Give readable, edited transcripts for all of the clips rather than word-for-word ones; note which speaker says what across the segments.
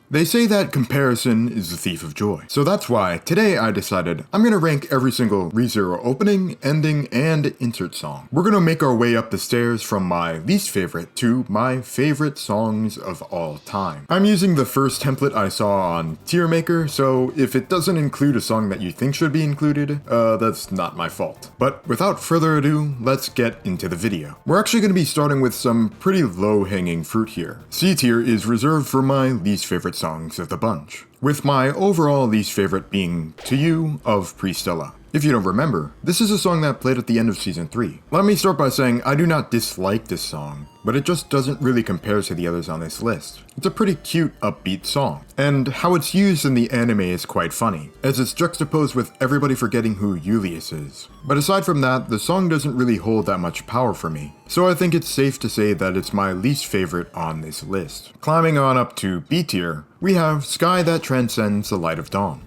Speaker 1: They say that comparison is the thief of joy. So that's why today I decided I'm gonna rank every single ReZero opening, ending, and insert song. We're gonna make our way up the stairs from my least favorite to my favorite songs of all time. I'm using the first template I saw on TierMaker, so if it doesn't include a song that you think should be included, that's not my fault. But without further ado, let's get into the video. We're actually gonna be starting with some pretty low-hanging fruit here. C tier is reserved for my least favorite songs of the bunch, with my overall least favorite being To You of Pristella. If you don't remember, this is a song that played at the end of Season 3. Let me start by saying I do not dislike this song, but it just doesn't really compare to the others on this list. It's a pretty cute, upbeat song, and how it's used in the anime is quite funny, as it's juxtaposed with everybody forgetting who Julius is. But aside from that, the song doesn't really hold that much power for me, so I think it's safe to say that it's my least favorite on this list. Climbing on up to B tier, we have Sky That Transcends the Light of Dawn.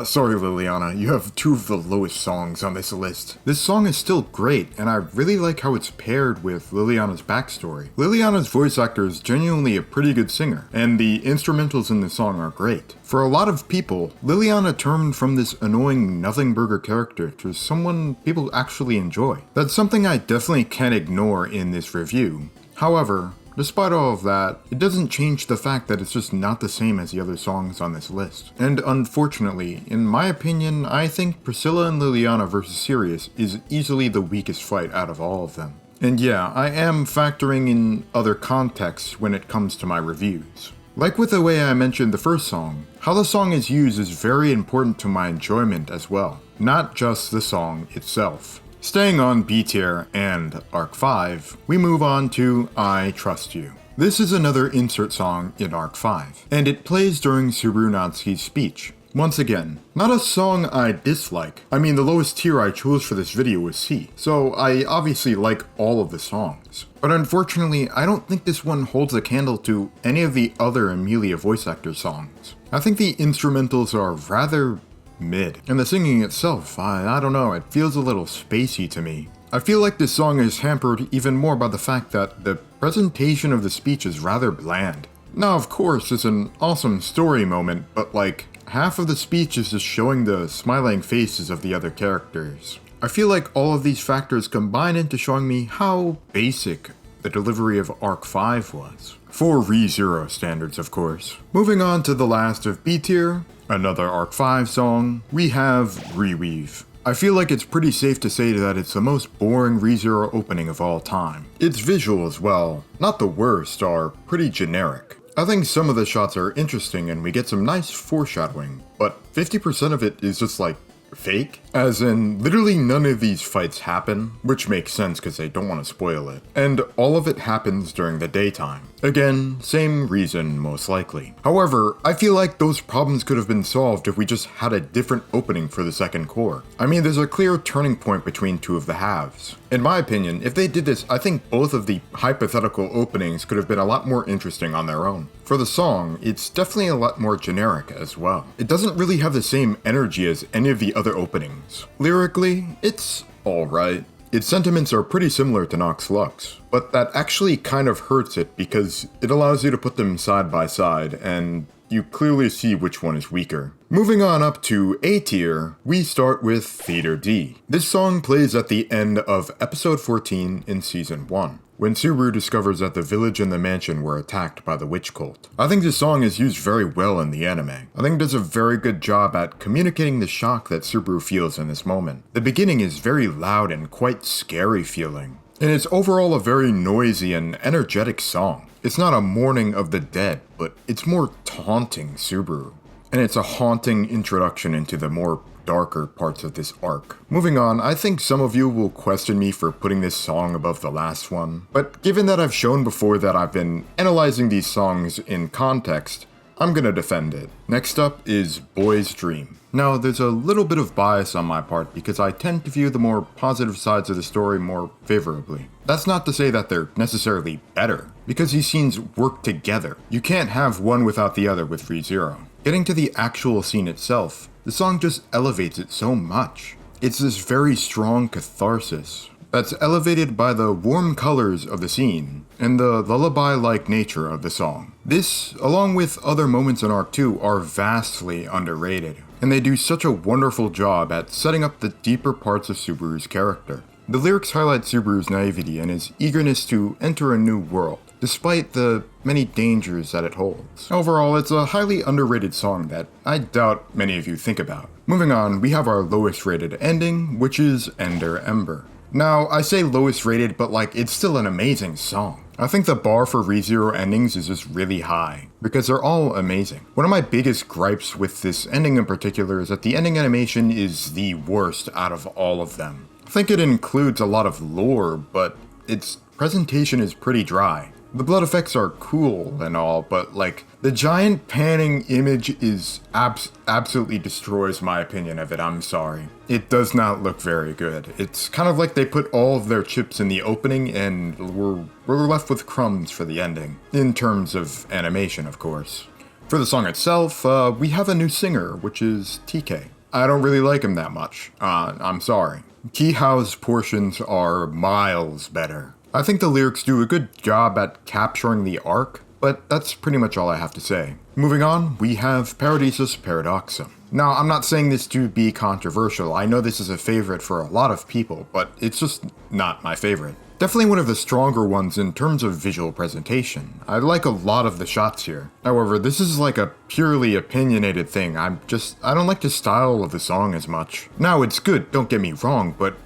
Speaker 1: Sorry Liliana, you have two of the lowest songs on this list. This song is still great, and I really like how it's paired with Liliana's backstory. Liliana's voice actor is genuinely a pretty good singer, and the instrumentals in the song are great. For a lot of people, Liliana turned from this annoying nothing burger character to someone people actually enjoy. That's something I definitely can't ignore in this review. However, despite all of that, it doesn't change the fact that it's just not the same as the other songs on this list. And unfortunately, in my opinion, I think Priscilla and Liliana vs. Sirius is easily the weakest fight out of all of them. And yeah, I am factoring in other contexts when it comes to my reviews. Like with the way I mentioned the first song, how the song is used is very important to my enjoyment as well, not just the song itself. Staying on B tier and Arc 5, we move on to I Trust You. This is another insert song in Arc 5, and it plays during Subaru Natsuki's speech. Once again, not a song I dislike. I mean, the lowest tier I chose for this video was C, so I obviously like all of the songs. But unfortunately, I don't think this one holds a candle to any of the other Emilia voice actor songs. I think the instrumentals are rather mid. And the singing itself, I don't know, it feels a little spacey to me. I feel like this song is hampered even more by the fact that the presentation of the speech is rather bland. Now of course it's an awesome story moment, but like, half of the speech is just showing the smiling faces of the other characters. I feel like all of these factors combine into showing me how basic the delivery of Arc 5 was. For ReZero standards, of course. Moving on to the last of B tier, another Arc 5 song, we have Reweave. I feel like it's pretty safe to say that it's the most boring ReZero opening of all time. Its visuals, well, not the worst, are pretty generic. I think some of the shots are interesting and we get some nice foreshadowing, but 50% of it is just like fake? As in, literally none of these fights happen, which makes sense because they don't want to spoil it. And all of it happens during the daytime. Again, same reason most likely. However, I feel like those problems could have been solved if we just had a different opening for the second core. I mean, there's a clear turning point between two of the halves. In my opinion, if they did this, I think both of the hypothetical openings could have been a lot more interesting on their own. For the song, it's definitely a lot more generic as well. It doesn't really have the same energy as any of the other openings. Lyrically, it's alright. Its sentiments are pretty similar to Nox Lux, but that actually kind of hurts it because it allows you to put them side by side and you clearly see which one is weaker. Moving on up to A tier, we start with Theater D. This song plays at the end of episode 14 in season 1, when Subaru discovers that the village and the mansion were attacked by the witch cult. I think this song is used very well in the anime. I think it does a very good job at communicating the shock that Subaru feels in this moment. The beginning is very loud and quite scary feeling, and it's overall a very noisy and energetic song. It's not a mourning of the dead, but it's more taunting Subaru. And it's a haunting introduction into the more darker parts of this arc. Moving on, I think some of you will question me for putting this song above the last one, but given that I've shown before that I've been analyzing these songs in context, I'm gonna defend it. Next up is Boy's Dream. Now, there's a little bit of bias on my part because I tend to view the more positive sides of the story more favorably. That's not to say that they're necessarily better, because these scenes work together. You can't have one without the other with ReZero. Getting to the actual scene itself, the song just elevates it so much. It's this very strong catharsis. that's elevated by the warm colors of the scene and the lullaby-like nature of the song. This, along with other moments in Arc 2, are vastly underrated, and they do such a wonderful job at setting up the deeper parts of Subaru's character. The lyrics highlight Subaru's naivety and his eagerness to enter a new world, despite the many dangers that it holds. Overall, it's a highly underrated song that I doubt many of you think about. Moving on, we have our lowest rated ending, which is Ender Ember. Now, I say lowest rated, but it's still an amazing song. I think the bar for ReZero endings is just really high, because they're all amazing. One of my biggest gripes with this ending in particular is that the ending animation is the worst out of all of them. I think it includes a lot of lore, but its presentation is pretty dry. The blood effects are cool and all, but the giant panning image is absolutely destroys my opinion of it, I'm sorry. It does not look very good. It's kind of like they put all of their chips in the opening and we're left with crumbs for the ending. In terms of animation, of course. For the song itself, we have a new singer, which is TK. I don't really like him that much. I'm sorry. Kihao's portions are miles better. I think the lyrics do a good job at capturing the arc, but that's pretty much all I have to say. Moving on, we have Paradisus Paradoxum. Now, I'm not saying this to be controversial. I know this is a favorite for a lot of people, but it's just not my favorite. Definitely one of the stronger ones in terms of visual presentation. I like a lot of the shots here. However, this is a purely opinionated thing. I don't like the style of the song as much. Now, it's good, don't get me wrong, but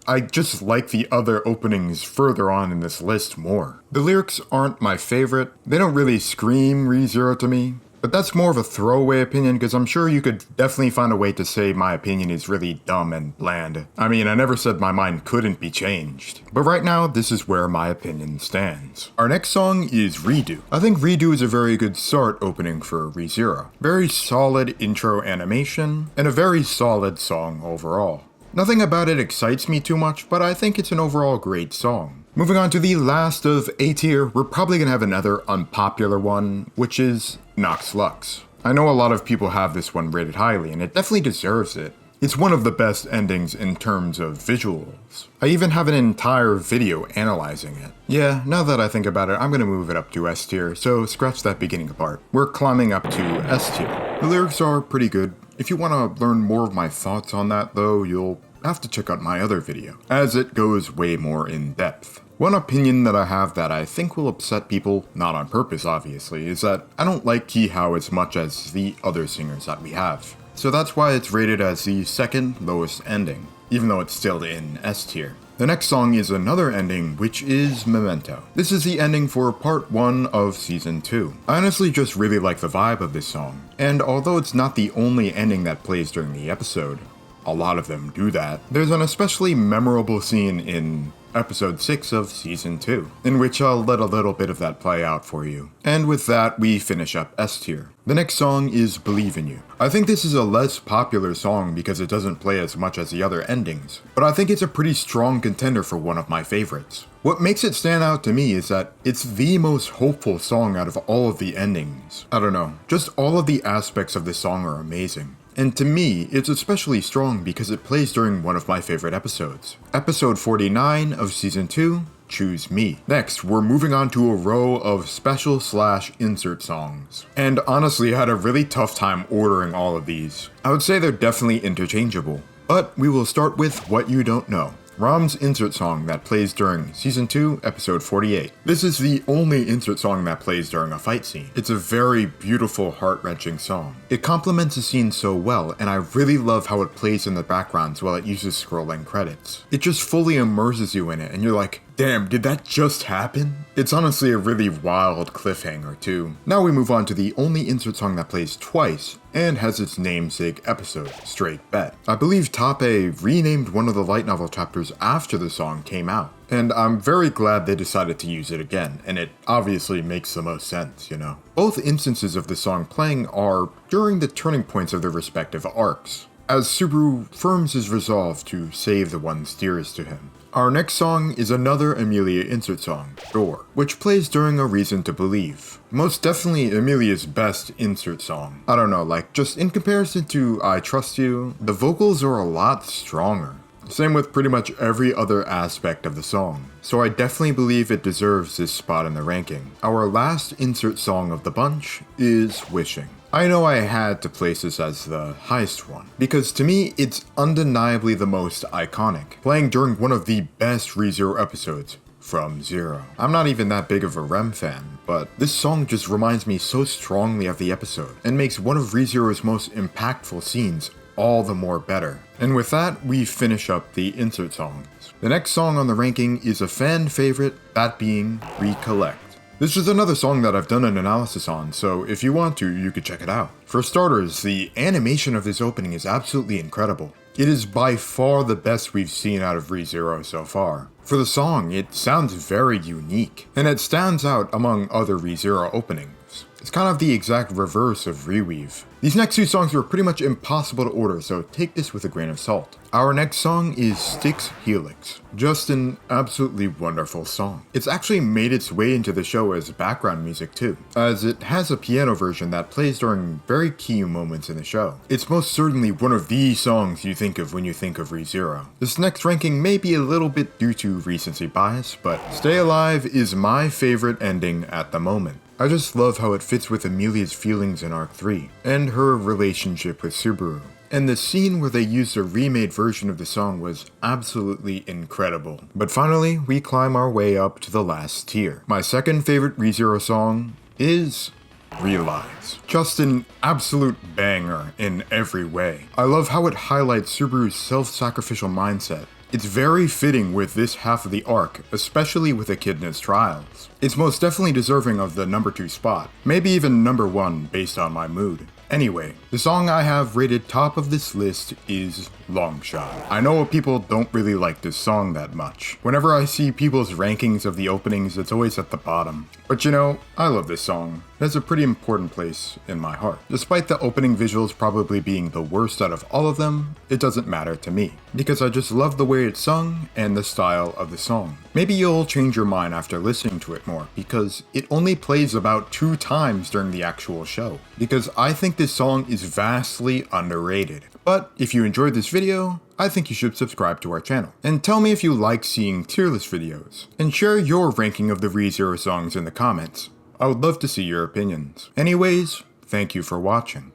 Speaker 1: I just like the other openings further on in this list more. The lyrics aren't my favorite. They don't really scream ReZero to me. But that's more of a throwaway opinion because I'm sure you could definitely find a way to say my opinion is really dumb and bland. I mean, I never said my mind couldn't be changed. But right now, this is where my opinion stands. Our next song is Redo. I think Redo is a very good start opening for ReZero. Very solid intro animation, and a very solid song overall. Nothing about it excites me too much, but I think it's an overall great song. Moving on to the last of A tier, we're probably gonna have another unpopular one, which is Nox Lux. I know a lot of people have this one rated highly, and it definitely deserves it. It's one of the best endings in terms of visuals. I even have an entire video analyzing it. Yeah, now that I think about it, I'm gonna move it up to S tier, so scratch that beginning part. We're climbing up to S tier. The lyrics are pretty good. If you want to learn more of my thoughts on that though, you'll have to check out my other video, as it goes way more in depth. One opinion that I have that I think will upset people, not on purpose obviously, is that I don't like Kihao as much as the other singers that we have. So that's why it's rated as the second lowest ending, even though it's still in S tier. The next song is another ending, which is Memento. This is the ending for part 1 of season 2. I honestly just really like the vibe of this song, and although it's not the only ending that plays during the episode, a lot of them do that, there's an especially memorable scene in episode 6 of season 2, in which I'll let a little bit of that play out for you. And with that, we finish up S tier. The next song is Believe in You. I think this is a less popular song because it doesn't play as much as the other endings, but I think it's a pretty strong contender for one of my favorites. What makes it stand out to me is that it's the most hopeful song out of all of the endings. I don't know, just all of the aspects of this song are amazing. And to me, it's especially strong because it plays during one of my favorite episodes. Episode 49 of Season 2, Choose Me. Next, we're moving on to a row of special/insert songs. And honestly, I had a really tough time ordering all of these. I would say they're definitely interchangeable. But we will start with What You Don't Know. Rom's insert song that plays during Season 2, Episode 48. This is the only insert song that plays during a fight scene. It's a very beautiful, heart-wrenching song. It complements the scene so well, and I really love how it plays in the backgrounds while it uses scrolling credits. It just fully immerses you in it, and you're like, damn, did that just happen? It's honestly a really wild cliffhanger too. Now we move on to the only insert song that plays twice, and has its namesake episode, Straight Bet. I believe Tape renamed one of the light novel chapters after the song came out, and I'm very glad they decided to use it again, and it obviously makes the most sense, you know. Both instances of the song playing are during the turning points of their respective arcs, as Subaru firms his resolve to save the ones dearest to him. Our next song is another Emilia insert song, Door, which plays during A Reason to Believe. Most definitely Emilia's best insert song. I don't know, just in comparison to I Trust You, the vocals are a lot stronger. Same with pretty much every other aspect of the song, so I definitely believe it deserves this spot in the ranking. Our last insert song of the bunch is Wishing. I know I had to place this as the highest one, because to me it's undeniably the most iconic, playing during one of the best ReZero episodes from Zero. I'm not even that big of a Rem fan, but this song just reminds me so strongly of the episode, and makes one of ReZero's most impactful scenes all the more better. And with that, we finish up the insert songs. The next song on the ranking is a fan favorite, that being Recollect. This is another song that I've done an analysis on, so if you want to, you could check it out. For starters, the animation of this opening is absolutely incredible. It is by far the best we've seen out of ReZero so far. For the song, it sounds very unique, and it stands out among other ReZero openings. It's kind of the exact reverse of Reweave. These next two songs were pretty much impossible to order, so take this with a grain of salt. Our next song is Styx Helix. Just an absolutely wonderful song. It's actually made its way into the show as background music too, as it has a piano version that plays during very key moments in the show. It's most certainly one of the songs you think of when you think of ReZero. This next ranking may be a little bit due to recency bias, but Stay Alive is my favorite ending at the moment. I just love how it fits with Emilia's feelings in Arc 3, and her relationship with Subaru. And the scene where they used a remade version of the song was absolutely incredible. But finally, we climb our way up to the last tier. My second favorite ReZero song is Realize. Just an absolute banger in every way. I love how it highlights Subaru's self-sacrificial mindset. It's very fitting with this half of the arc, especially with Echidna's trials. It's most definitely deserving of the number 2 spot, maybe even number 1 based on my mood. Anyway, the song I have rated top of this list is Long Shot. I know people don't really like this song that much. Whenever I see people's rankings of the openings, it's always at the bottom. But you know, I love this song. It has a pretty important place in my heart. Despite the opening visuals probably being the worst out of all of them, it doesn't matter to me, because I just love the way it's sung and the style of the song. Maybe you'll change your mind after listening to it more, because it only plays about 2 times during the actual show. Because I think this song is vastly underrated. But if you enjoyed this video, I think you should subscribe to our channel. And tell me if you like seeing tier list videos. And share your ranking of the ReZero songs in the comments. I would love to see your opinions. Anyways, thank you for watching.